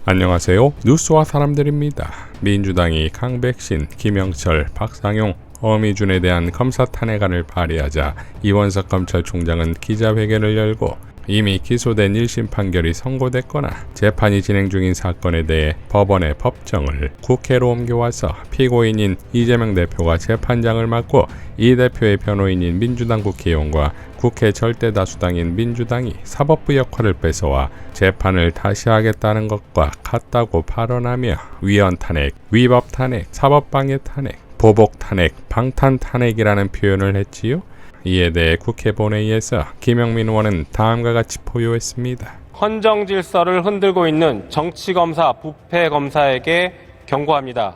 안녕하세요. 뉴스와 사람들입니다. 민주당이 강백신, 김영철, 박상용, 어미준에 대한 검사 탄핵안을 발의하자 이원석 검찰총장은 기자회견을 열고 이미 기소된 1심 판결이 선고됐거나 재판이 진행 중인 사건에 대해 법원의 법정을 국회로 옮겨와서 피고인인 이재명 대표가 재판장을 맡고 이 대표의 변호인인 민주당 국회의원과 국회 절대다수당인 민주당이 사법부 역할을 뺏어와 재판을 다시 하겠다는 것과 같다고 발언하며 위헌 탄핵, 위법 탄핵, 사법방해 탄핵, 보복 탄핵, 방탄 탄핵이라는 표현을 했지요. 이에 대해 국회 본회의에서 김영민 의원은 다음과 같이 포효했습니다. 헌정 질서를 흔들고 있는 정치검사, 부패검사에게 경고합니다.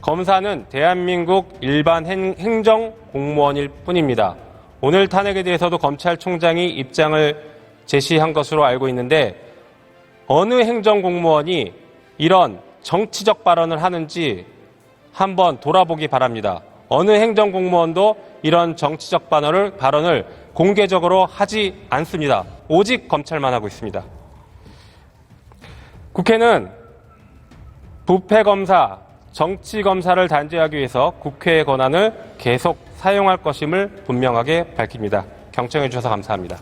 검사는 대한민국 일반 행정공무원일 뿐입니다. 오늘 탄핵에 대해서도 검찰총장이 입장을 제시한 것으로 알고 있는데 어느 행정공무원이 이런 정치적 발언을 하는지 한번 돌아보기 바랍니다. 어느 행정공무원도 이런 정치적 발언을 공개적으로 하지 않습니다. 오직 검찰만 하고 있습니다. 국회는 부패검사, 정치검사를 단죄하기 위해서 국회의 권한을 계속 사용할 것임을 분명하게 밝힙니다. 경청해 주셔서 감사합니다.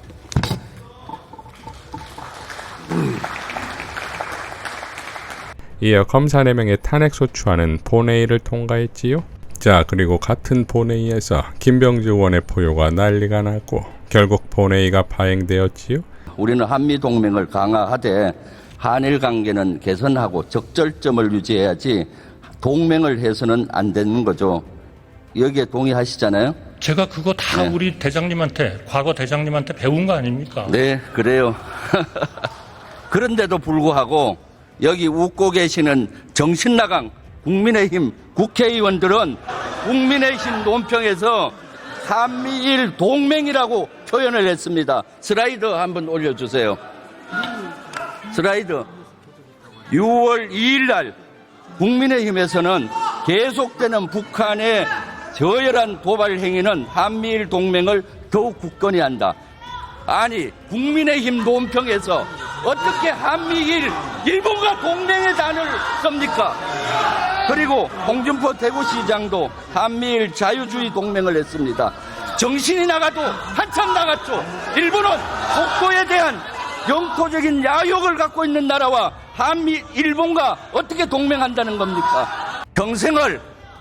이어 검사 4명의 탄핵소추안은 본회의를 통과했지요. 자, 그리고 같은 본회의에서 김병주 의원의 포효가 난리가 났고 결국 본회의가 파행되었지요. 우리는 한미동맹을 강화하되 한일 관계는 개선하고 적절점을 유지해야지 동맹을 해서는 안 되는 거죠. 여기에 동의하시잖아요? 제가 그거 다 네. 우리 대장님한테, 과거 대장님한테 배운 거 아닙니까? 네, 그래요. 그런데도 불구하고 여기 웃고 계시는 정신나간 국민의힘 국회의원들은 국민의힘 논평에서 한미일 동맹이라고 표현을 했습니다. 슬라이드 한번 올려주세요. 슬라이드. 6월 2일 날 국민의힘에서는 계속되는 북한의 저열한 도발 행위는 한미일 동맹을 더욱 굳건히 한다. 아니, 국민의힘 논평에서 어떻게 한미일 일본과 동맹의 단어를 씁니까? 그리고 홍준표 대구시장도 한미일 자유주의 동맹을 했습니다. 정신이 나가도 한참 나갔죠. 일본은 독도에 대한 영토적인 야욕을 갖고 있는 나라와 일본과 어떻게 동맹한다는 겁니까? 평생을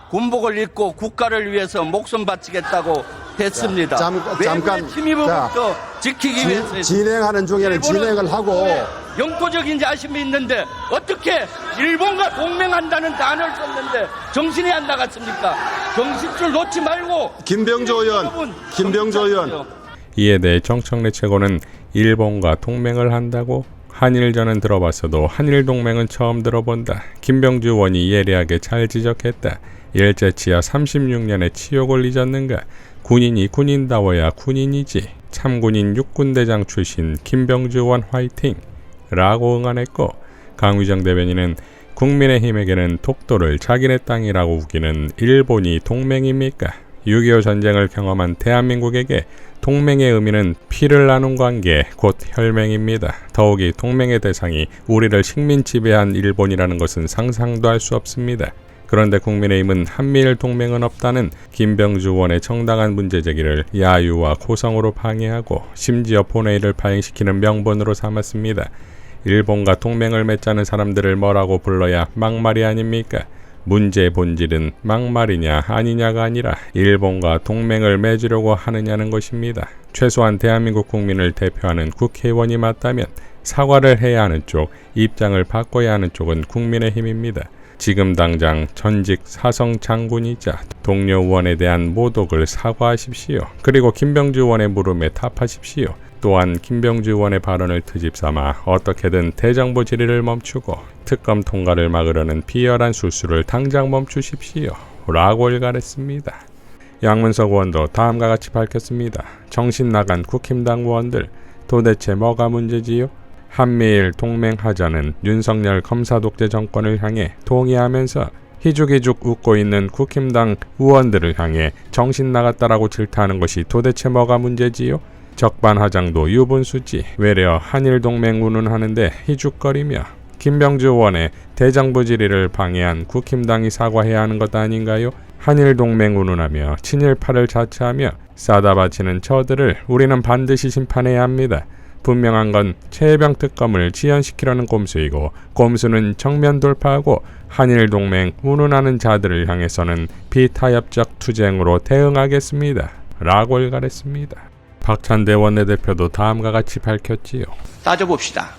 군복을 입고 국가를 위해서 목숨 바치겠다고 했습니다. 잠깐 침입으로부터 지키기 위해서 진행하는 중에는 진행을 하고 영토적인 자심이 있는데 어떻게 일본과 동맹한다는 단어를 썼는데 정신이 안 나갔습니까? 정신줄 놓지 말고 김병조 의원 이에 대해 정청래 최고는 일본과 동맹을 한다고? 한일전은 들어봤어도 한일동맹은 처음 들어본다. 김병주 의원이 예리하게 잘 지적했다. 일제치하 36년의 치욕을 잊었는가? 군인이 군인다워야 군인이지. 참군인 육군대장 출신 김병주 의원 화이팅! 라고 응원했고 강휘정 대변인은 국민의힘에게는 독도를 자기네 땅이라고 우기는 일본이 동맹입니까? 6.25 전쟁을 경험한 대한민국에게 동맹의 의미는 피를 나눈 관계, 곧 혈맹입니다. 더욱이 동맹의 대상이 우리를 식민 지배한 일본이라는 것은 상상도 할 수 없습니다. 그런데 국민의힘은 한미일 동맹은 없다는 김병주 의원의 정당한 문제제기를 야유와 고성으로 방해하고 심지어 본회의를 파행시키는 명분으로 삼았습니다. 일본과 동맹을 맺자는 사람들을 뭐라고 불러야 막말이 아닙니까? 문제의 본질은 막말이냐 아니냐가 아니라 일본과 동맹을 맺으려고 하느냐는 것입니다. 최소한 대한민국 국민을 대표하는 국회의원이 맞다면 사과를 해야 하는 쪽, 입장을 바꿔야 하는 쪽은 국민의힘입니다. 지금 당장 전직 사성 장군이자 동료 의원에 대한 모독을 사과하십시오. 그리고 김병주 의원의 물음에 답하십시오. 또한 김병주 의원의 발언을 트집삼아 어떻게든 대정부 질의를 멈추고 특검 통과를 막으려는 비열한 술수를 당장 멈추십시오. 라고 일갈했습니다. 양문석 의원도 다음과 같이 밝혔습니다. 정신 나간 국힘당 의원들, 도대체 뭐가 문제지요? 한미일 동맹하자는 윤석열 검사 독재 정권을 향해 동의하면서 희죽희죽 웃고 있는 국힘당 의원들을 향해 정신 나갔다라고 질타하는 것이 도대체 뭐가 문제지요? 적반하장도 유분수지 외려 한일동맹 운운하는데 희죽거리며 김병주 의원의 대정부 질의를 방해한 국힘당이 사과해야 하는 것 아닌가요? 한일 동맹 운운하며 친일파를 자처하며 싸다 바치는 저들을 우리는 반드시 심판해야 합니다. 분명한 건 최혜병 특검을 지연시키려는 꼼수이고 꼼수는 정면 돌파하고 한일 동맹 운운하는 자들을 향해서는 비타협적 투쟁으로 대응하겠습니다. 라고 일갈했습니다. 박찬대 원내대표도 다음과 같이 밝혔지요. 따져봅시다.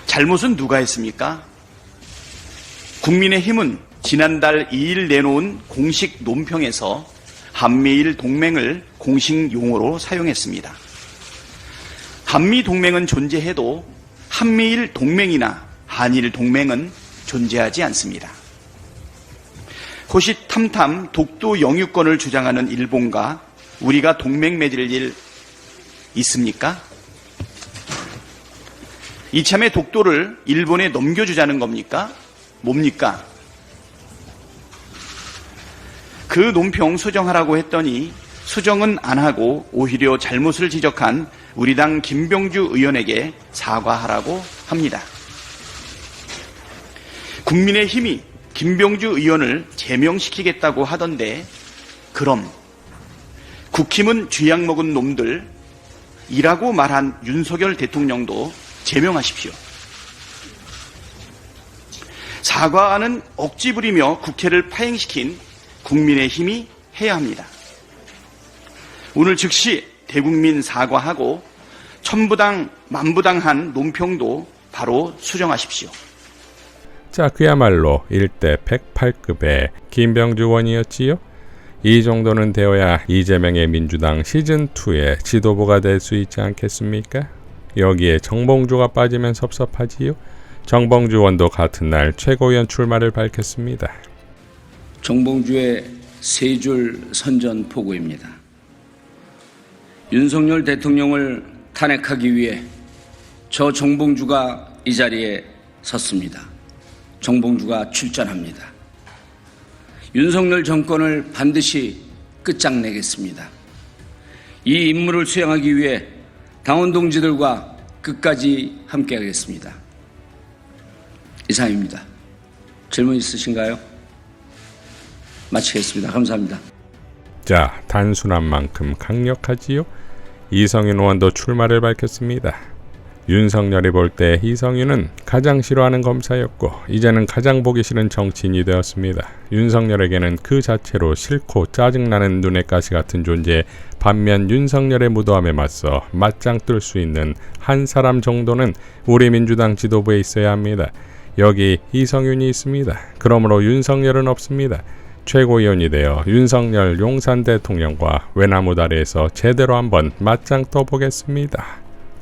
잘못은 누가 했습니까? 국민의힘은 지난달 2일 내놓은 공식 논평에서 한미일 동맹을 공식 용어로 사용했습니다. 한미 동맹은 존재해도 한미일 동맹이나 한일 동맹은 존재하지 않습니다. 호시탐탐 독도 영유권을 주장하는 일본과 우리가 동맹 맺을 일 있습니까? 이참에 독도를 일본에 넘겨주자는 겁니까? 뭡니까? 그 논평 수정하라고 했더니 수정은 안 하고 오히려 잘못을 지적한 우리 당 김병주 의원에게 사과하라고 합니다. 국민의힘이 김병주 의원을 제명시키겠다고 하던데 그럼 국힘은 쥐약 먹은 놈들이라고 말한 윤석열 대통령도 제명하십시오. 사과는 억지 부리며 국회를 파행시킨 국민의힘이 해야 합니다. 오늘 즉시 대국민 사과하고 천부당 만부당한 논평도 바로 수정하십시오. 자, 그야말로 1대 108급의 김병주 의원이었지요. 이 정도는 되어야 이재명의 민주당 시즌2의 지도부가 될 수 있지 않겠습니까? 여기에 정봉주가 빠지면 섭섭하지요. 정봉주 의원도 같은 날 최고위원 출마를 밝혔습니다. 정봉주의 세 줄 선전 포고입니다. 윤석열 대통령을 탄핵하기 위해 저 정봉주가 이 자리에 섰습니다. 정봉주가 출전합니다. 윤석열 정권을 반드시 끝장내겠습니다. 이 임무를 수행하기 위해 당원 동지들과 끝까지 함께하겠습니다. 이상입니다. 질문 있으신가요? 마치겠습니다. 감사합니다. 자, 단순한 만큼 강력하지요. 이성윤 의원도 출마를 밝혔습니다. 윤석열이 볼 때 이성윤은 가장 싫어하는 검사였고 이제는 가장 보기 싫은 정치인이 되었습니다. 윤석열에게는 그 자체로 싫고 짜증나는 눈의 가시 같은 존재, 반면 윤석열의 무도함에 맞서 맞짱 뜰 수 있는 한 사람 정도는 우리 민주당 지도부에 있어야 합니다. 여기 이성윤이 있습니다. 그러므로 윤석열은 없습니다. 최고위원이 되어 윤석열 용산 대통령과 외나무 다리에서 제대로 한번 맞짱 떠보겠습니다.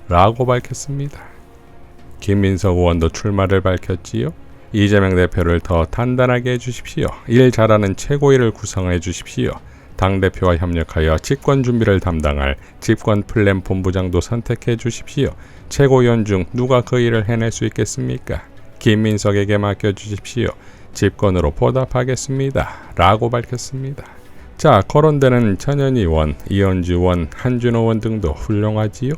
라고 밝혔습니다. 김민석 의원도 출마를 밝혔지요. 이재명 대표를 더 단단하게 해주십시오. 일 잘하는 최고위를 구성해 주십시오. 당대표와 협력하여 집권 준비를 담당할 집권 플랜 본부장도 선택해 주십시오. 최고위원 중 누가 그 일을 해낼 수 있겠습니까? 김민석에게 맡겨주십시오. 집권으로 보답하겠습니다. 라고 밝혔습니다. 자, 거론되는 천연희 의원, 이현주 의원, 한준호 의원 등도 훌륭하지요.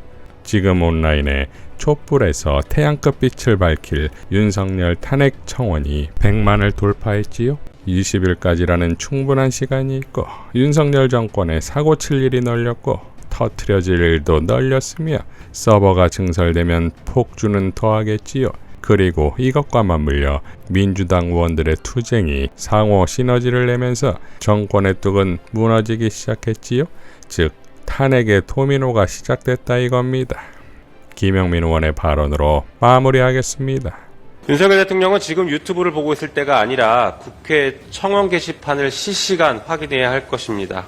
지금 온라인에 촛불에서 태양급 빛을 밝힐 윤석열 탄핵 청원이 100만을 돌파했지요. 20일까지라는 충분한 시간이 있고 윤석열 정권에 사고 칠 일이 널렸고 터트려질 일도 널렸으며 서버가 증설되면 폭주는 더하겠지요. 그리고 이것과 맞물려 민주당 의원들의 투쟁이 상호 시너지를 내면서 정권의 뚝은 무너지기 시작했지요. 즉 탄핵의 도미노가 시작됐다 이겁니다. 김영민 의원의 발언으로 마무리하겠습니다. 윤석열 대통령은 지금 유튜브를 보고 있을 때가 아니라 국회 청원 게시판을 실시간 확인해야 할 것입니다.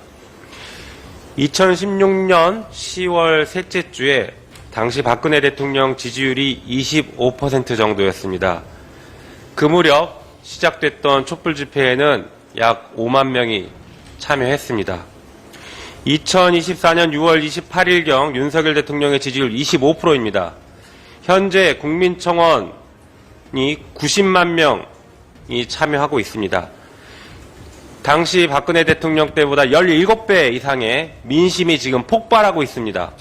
2016년 10월 셋째 주에 당시 박근혜 대통령 지지율이 25% 정도였습니다. 그 무렵 시작됐던 촛불 집회에는 약 5만 명이 참여했습니다. 2024년 6월 28일경 윤석열 대통령의 지지율 25%입니다. 현재 국민청원이 90만 명이 참여하고 있습니다. 당시 박근혜 대통령 때보다 17배 이상의 민심이 지금 폭발하고 있습니다.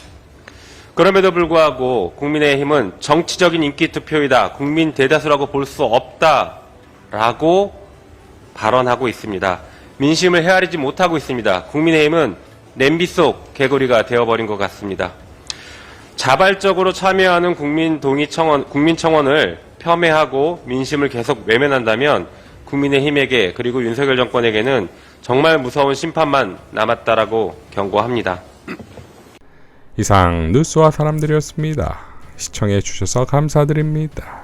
그럼에도 불구하고 국민의힘은 정치적인 인기 투표이다, 국민 대다수라고 볼 수 없다라고 발언하고 있습니다. 민심을 헤아리지 못하고 있습니다. 국민의힘은 냄비 속 개구리가 되어버린 것 같습니다. 자발적으로 참여하는 국민청원을 폄훼하고 민심을 계속 외면한다면 국민의힘에게 그리고 윤석열 정권에게는 정말 무서운 심판만 남았다라고 경고합니다. 이상 뉴스와 사람들이었습니다. 시청해 주셔서 감사드립니다.